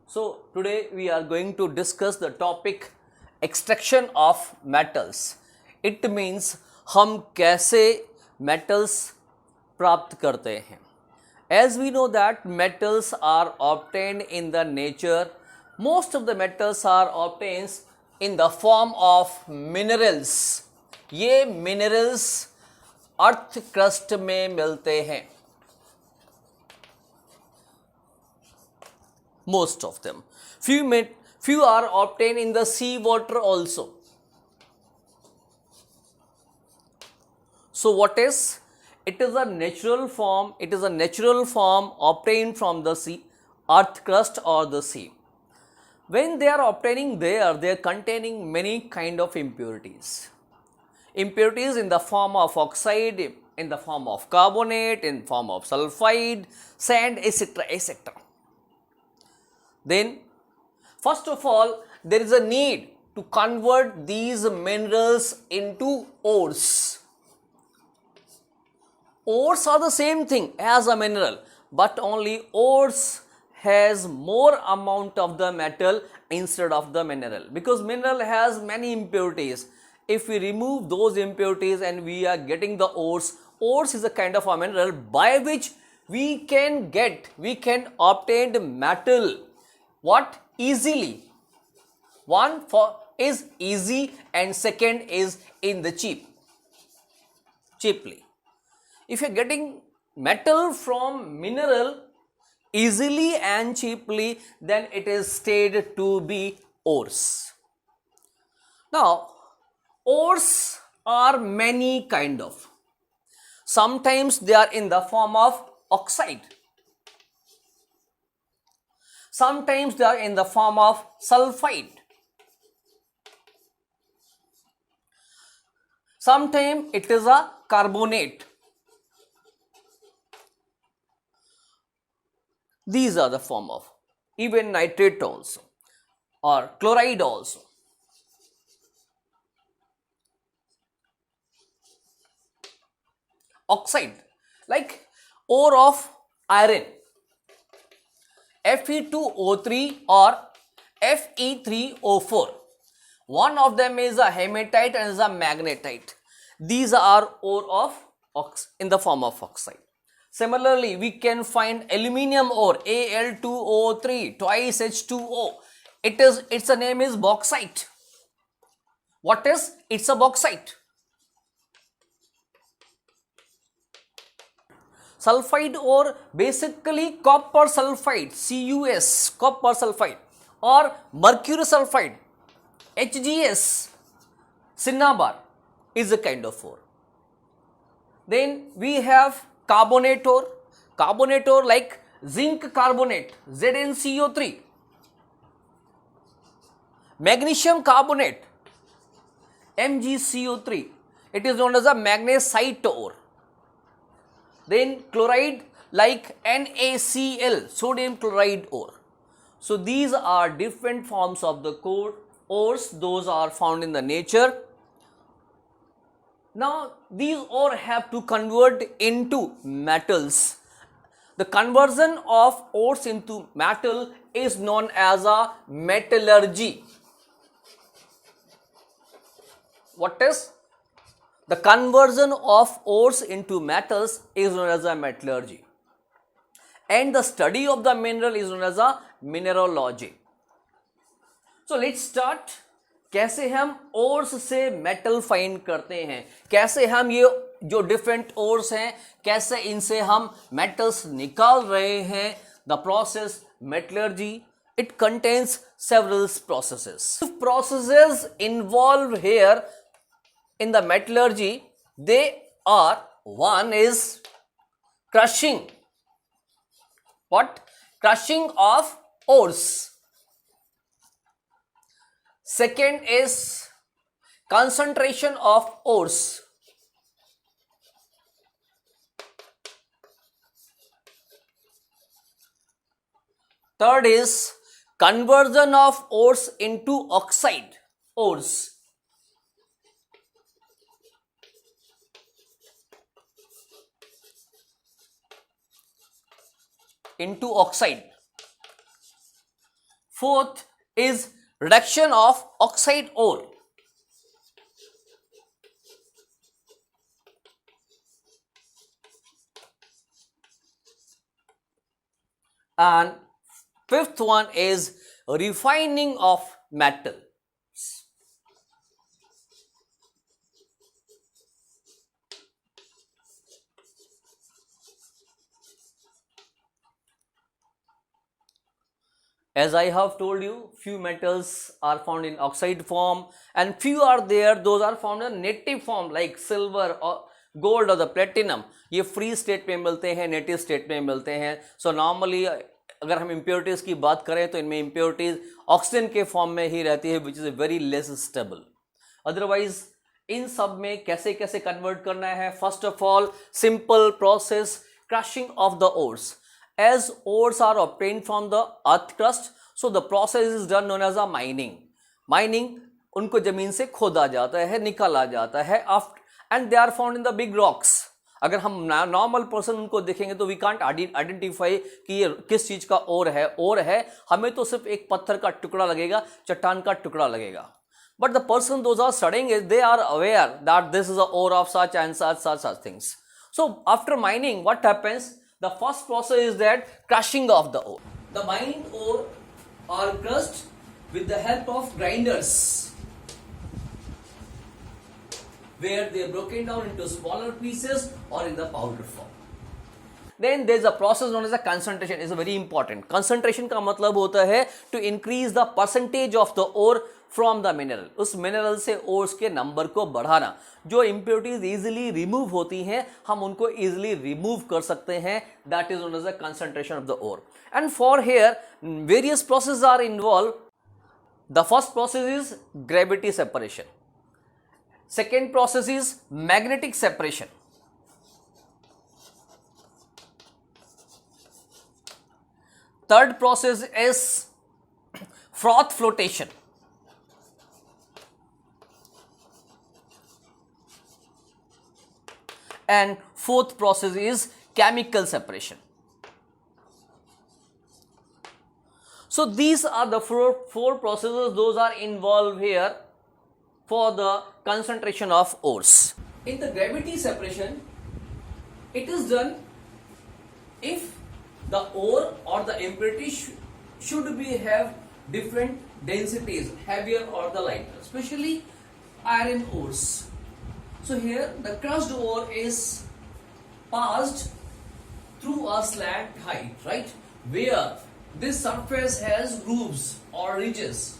So today we are going to discuss the topic extraction of metals. It means हम कैसे metals प्राप्त करते हैं. As we know that metals are obtained in the nature, most of the metals are obtained in the form of minerals. ये minerals earth crust में मिलते हैं. Most of them. Few are obtained in the sea water also. So what is? It is a natural form. It is a natural form obtained from the sea, earth crust or the sea. When they are obtaining there, they are containing many kind of impurities. Impurities in the form of oxide, in the form of carbonate, in form of sulfide, sand, etc., etc. Then, first of all, there is a need to convert these minerals into ores. Ores are the same thing as a mineral, but only ores has more amount of the metal instead of the mineral, because mineral has many impurities. If we remove those impurities and we are getting the ores, ores is a kind of a mineral by which we can obtain metal. What? Easily. One is easy and second is in the cheaply. If you are getting metal from mineral easily and cheaply, then it is stated to be ores. Now, ores are many kind of. Sometimes they are in the form of oxide. Sometimes they are in the form of sulfide. Sometimes it is a carbonate. These are the form of, even nitrate also or chloride also. Oxide, like ore of iron, Fe2O3 or Fe3O4. One of them is a hematite and is a magnetite. These are ore of in the form of oxide. Similarly, we can find aluminium ore, Al2O3 twice H2O. Its name is bauxite. What is? It's a bauxite. Sulfide ore, basically copper sulfide, CuS, copper sulfide, or mercury sulfide, HGS, cinnabar is a kind of ore. Then we have carbonate ore like zinc carbonate, ZnCO3, magnesium carbonate, MgCO3, it is known as a magnesite ore. Then chloride like NaCl, sodium chloride ore. So these are different forms of the ores, those are found in the nature. Now these ore have to convert into metals. The conversion of ores into metal is known as a metallurgy. What is? The conversion of ores into metals is known as a metallurgy, and the study of the mineral is known as a mineralogy. So let's start. कैसे हम ores से metal find करते हैं, कैसे हम ये जो different ores हैं कैसे इनसे हम मेटल्स निकाल रहे हैं. The process metallurgy, it contains several processes. Processes involved here in the metallurgy, they are: one is crushing. What? Crushing of ores. Second is concentration of ores. Third is conversion of ores into oxide ores. Into oxide. Fourth is reduction of oxide ore. And fifth one is refining of metal. As I have told you, few metals are found in oxide form and few are there, those are found in native form like silver or gold or the platinum. ये free state में मिलते हैं, native state में मिलते हैं. So normally अगर हम impurities की बात करें तो इनमें impurities oxygen के form में ही रहती है, which is very less stable. Otherwise इन सब में कैसे कैसे convert करना है? First of all, simple process, crushing of the ores. As ores are obtained from the earth crust, so the process is done known as a mining. Mining उनको जमीन से खोदा जाता है, निकाला जाता है, and they are found in the big rocks. अगर हम नॉर्मल पर्सन उनको देखेंगे तो वी कांट आइडेंटिफाई कि ये किस चीज का ओर है, हमें तो सिर्फ एक पत्थर का टुकड़ा लगेगा, चट्टान का टुकड़ा लगेगा. But the person those are studying it, they are aware that this is a ore of such and such things. So after mining, what happens? The first process is that crushing of the ore. The mined ore are crushed with the help of grinders, where they are broken down into smaller pieces or in the powder form. Then there is a process known as a concentration. Is very important. Concentration का मतलब होता है to increase the percentage of the ore from the mineral. उस mineral से ores के number को बढ़ाना. जो impurities easily remove होती हैं, हम उनको easily remove कर सकते हैं. That is known as the concentration of the ore. And for here, various processes are involved. The first process is gravity separation. Second process is magnetic separation. Third process is froth flotation. And fourth process is chemical separation. So these are the four processes, those are involved here for the concentration of ores. In the gravity separation, it is done if the ore or the impurity should be have different densities, heavier or the lighter, especially iron ores. So here the crushed ore is passed through a slant height, right, where this surface has grooves or ridges.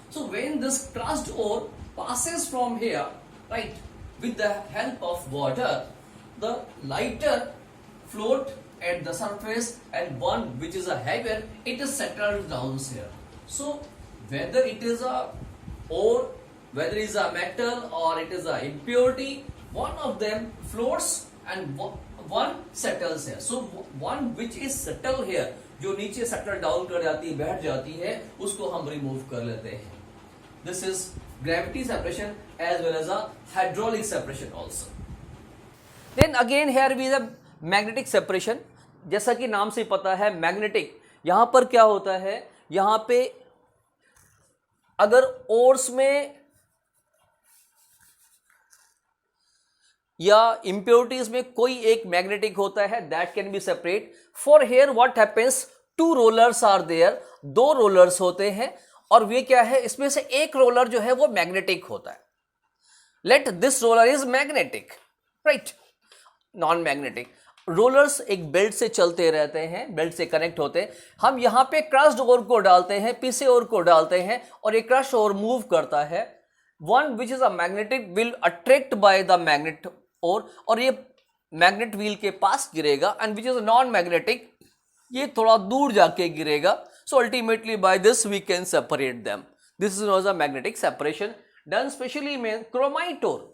So when this crushed ore passes from here, right, with the help of water, the lighter float at the surface and one which is a heavier, it is settled down here. So whether it is a ore, whether it is a metal or it is a impurity, one of them floats and one settles here. So one which is settled here, जो नीचे settle down कर जाती है, बैठ जाती है, उसको हम remove कर लेते हैं. This is gravity separation as well as a hydraulic separation also. Then again here we have magnetic separation. जैसा कि नाम से पता है मैग्नेटिक, यहां पर क्या होता है, यहां पे अगर ओर्स में या इंप्योरिटीज में कोई एक मैग्नेटिक होता है, that can be separate. For here what happens, two rollers are there, दो रोलर्स होते हैं और वे क्या है, इसमें से एक रोलर जो है वो मैग्नेटिक होता है. Let this roller is magnetic, right, non magnetic. Rollers एक बेल्ट से चलते रहते हैं, बेल्ट से कनेक्ट होते हैं. हम यहां पे क्रश्ड ओर को डालते हैं, पीसे ओर को डालते हैं और ये क्रश ओर मूव करता है. One which is a magnetic will attract by the magnet ओर और ये मैग्नेट व्हील के पास गिरेगा. And which is non magnetic, ये थोड़ा दूर जाके गिरेगा. So ultimately by this we can separate them. This is known as a magnetic separation done especially में क्रोमाइट ओर.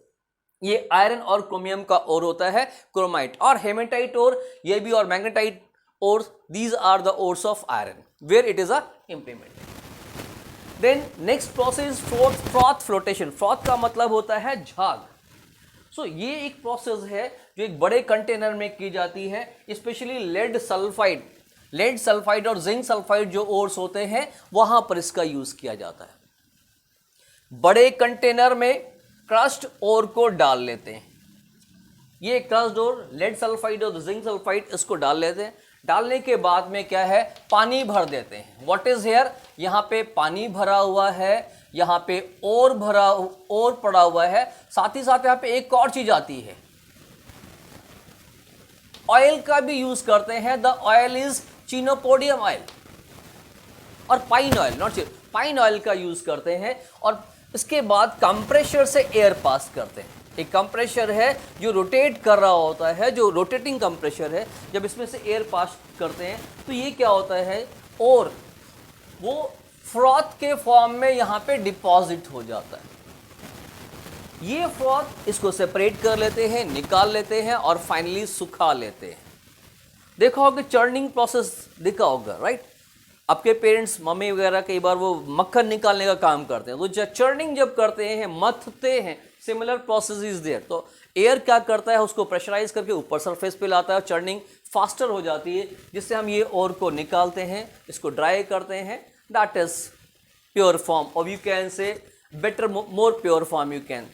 ये आयरन और क्रोमियम का ओर होता है क्रोमाइट, और हेमेटाइट ओर ये भी, और magnetite ore, these are the ores of iron where it is a implemented. Then next process froth flotation. Froth का मतलब होता है झाग. सो ये एक प्रोसेस है जो एक बड़े कंटेनर में की जाती है, specially lead sulphide lead sulphide और जिंक सल्फाइड जो ओर्स होते हैं वहां पर इसका यूज किया जाता है। बड़े कंटेनर में क्रस्ट ओर को डाल लेते हैं, ये क्रस्ट ओर लेड सल्फाइड और जिंक सल्फाइड इसको डाल लेते हैं। डालने के बाद में क्या है, पानी भर देते हैं। व्हाट इज हियर, यहाँ पे पानी भरा हुआ है, यहाँ पे और पड़ा हुआ है, साथ ही साथ यहाँ पे एक और चीज आती है, ऑयल का भी यूज करते हैं। The oil is chenopodium oil और pine oil, not pine oil का यूज करते हैं। और इसके बाद कंप्रेशर से एयर पास करते हैं। एक कंप्रेशर है जो रोटेट कर रहा होता है, जो रोटेटिंग कंप्रेशर है, जब इसमें से एयर पास करते हैं तो ये क्या होता है, और वो फ्रॉथ के फॉर्म में यहां पे डिपॉजिट हो जाता है। ये फ्रॉथ इसको सेपरेट कर लेते हैं, निकाल लेते हैं और फाइनली सुखा लेते हैं। देखा होगा चर्निंग प्रोसेस देखा होगा, राइट। आपके पेरेंट्स मम्मी वगैरह कई बार वो मक्खन निकालने का काम करते हैं, तो जब चर्निंग जब करते हैं, मथते हैं, सिमिलर प्रोसेस इज देयर। तो एयर क्या करता है, उसको प्रेशराइज करके ऊपर सरफेस पे लाता है और चर्निंग फास्टर हो जाती है, जिससे हम ये ओर को निकालते हैं, इसको ड्राई करते हैं। दैट इज प्योर फॉर्म, और you can say better more pure form you can.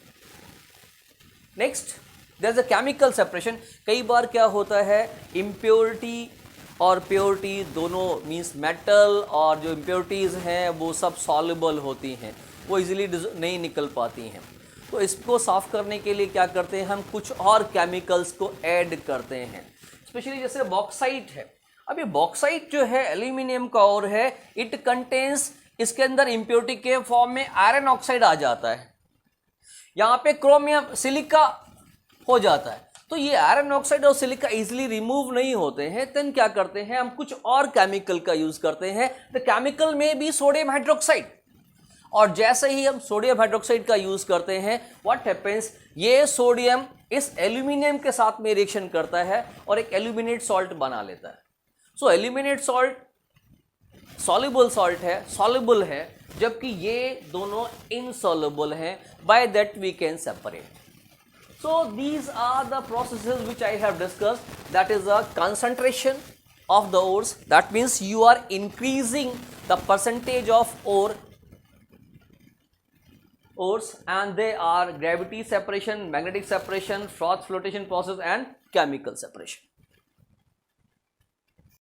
Next there is a chemical separation. कई बार क्या होता है, इम्प्योरिटी और प्योरिटी दोनों मीन्स मेटल और जो इम्प्योरिटीज़ हैं वो सब सॉल्युबल होती हैं, वो इजीली नहीं निकल पाती हैं। तो इसको साफ करने के लिए क्या करते हैं, हम कुछ और केमिकल्स को ऐड करते हैं। स्पेशली जैसे बॉक्साइट है। अब ये बॉक्साइट जो है एल्यूमिनियम का और है, इट कंटेन्स, इसके अंदर इम्प्योरिटी के फॉर्म में आयरन ऑक्साइड आ जाता है, यहाँ पे क्रोमियम सिलिका हो जाता है। तो ये आयरन ऑक्साइड और सिलिका इजीली रिमूव नहीं होते हैं। देन क्या करते हैं, हम कुछ और केमिकल का यूज करते हैं। द केमिकल में भी सोडियम हाइड्रोक्साइड, और जैसे ही हम सोडियम हाइड्रोक्साइड का यूज करते हैं, व्हाट हैपेंस, ये सोडियम इस एल्यूमिनियम के साथ में रिएक्शन करता है और एक एल्यूमिनेट सॉल्ट बना लेता है। So aluminate salt soluble salt है, सॉल्युबल है, जबकि ये दोनों इनसॉल्युबल हैं। By that we can separate. So these are the processes which I have discussed. That is the concentration of the ores. That means you are increasing the percentage of ores, and they are gravity separation, magnetic separation, froth flotation process and chemical separation.